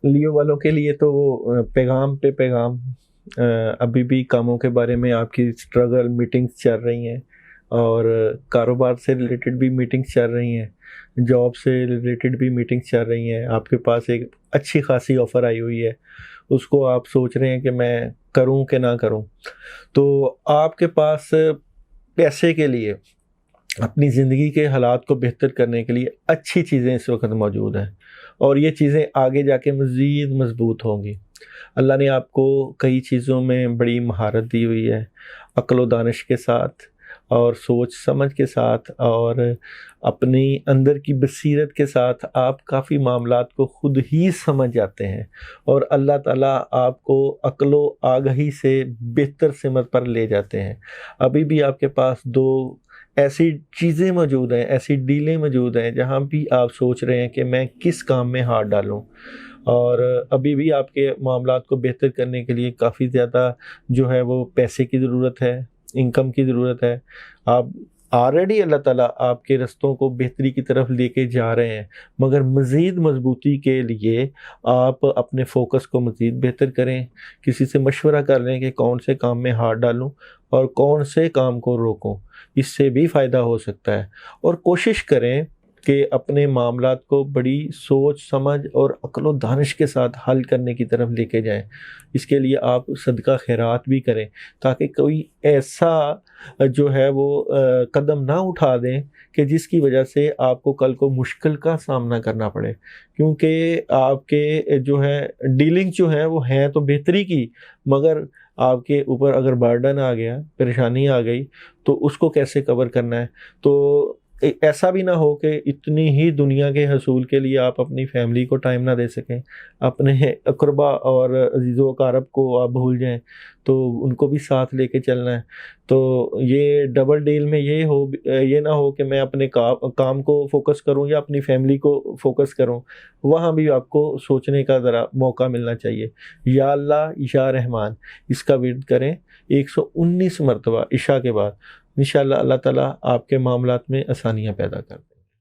लियो वालों के लिए तो वो पैगाम पे पैगाम, अभी भी कामों के बारे में आपकी स्ट्रगल मीटिंग्स चल रही हैं, और कारोबार से रिलेटेड भी मीटिंग्स चल रही हैं, जॉब से रिलेटेड भी मीटिंग्स चल रही हैं। आपके पास एक अच्छी खासी ऑफ़र आई हुई है, उसको आप सोच रहे हैं कि मैं करूं कि ना करूं। तो आपके पास पैसे के लिए, अपनी ज़िंदगी के हालात को बेहतर करने के लिए अच्छी चीज़ें इस वक्त मौजूद हैं, और ये चीज़ें आगे जाके मज़ीद मज़बूत होंगी। अल्लाह ने आपको कई चीज़ों में बड़ी महारत दी हुई है, अक्ल व दानिश के साथ और सोच समझ के साथ और अपनी अंदर की बसीरत के साथ आप काफ़ी मामलात को ख़ुद ही समझ जाते हैं, और अल्लाह ताला आपको अक्ल व आगाही से बेहतर सिमत पर ले जाते हैं। अभी भी आपके पास दो ऐसी चीज़ें मौजूद हैं, ऐसी डीलें मौजूद हैं जहाँ भी आप सोच रहे हैं कि मैं किस काम में हाथ डालूँ, और अभी भी आपके मामलात को बेहतर करने के लिए काफ़ी ज़्यादा जो है वो पैसे की ज़रूरत है, इनकम की ज़रूरत है। आप ऑलरेडी अल्लाह ताला आपके रास्तों को बेहतरी की तरफ लेके जा रहे हैं, मगर मज़ीद मज़बूती के लिए आप अपने फ़ोकस को मज़ीद बेहतर करें। किसी से मशवरा कर लें कि कौन से काम में हाथ डालूँ और कौन से काम को रोकूँ, इससे भी फ़ायदा हो सकता है। और कोशिश करें कि अपने मामलात को बड़ी सोच समझ और अक्ल व दानिश के साथ हल करने की तरफ लेके जाएँ। इसके लिए आप सदका खैरात भी करें, ताकि कोई ऐसा जो है वो कदम ना उठा दें कि जिसकी वजह से आपको कल को मुश्किल का सामना करना पड़े। क्योंकि आपके जो है डीलिंग जो है वो हैं तो बेहतरी की, मगर आपके ऊपर अगर बर्डन आ गया, परेशानी आ गई, तो उसको कैसे कवर करना है। तो ऐसा भी ना हो कि इतनी ही दुनिया के हसूल के लिए आप अपनी फैमिली को टाइम ना दे सकें, अपने अक़रबा और अज़ीज़ो अक़ारब को आप भूल जाएँ, तो उनको भी साथ लेके चलना है। तो ये डबल डील में ये ना हो कि मैं अपने काम को फ़ोकस करूँ या अपनी फैमिली को फ़ोकस करूँ, वहाँ भी आपको सोचने का ज़रा मौका मिलना चाहिए। या अल्लाह या रहमान, इसका विर्द करें 119 मरतबा इशा के बाद। इंशाअल्लाह अल्लाह ताला आपके मामलात में आसानियाँ पैदा कर दें।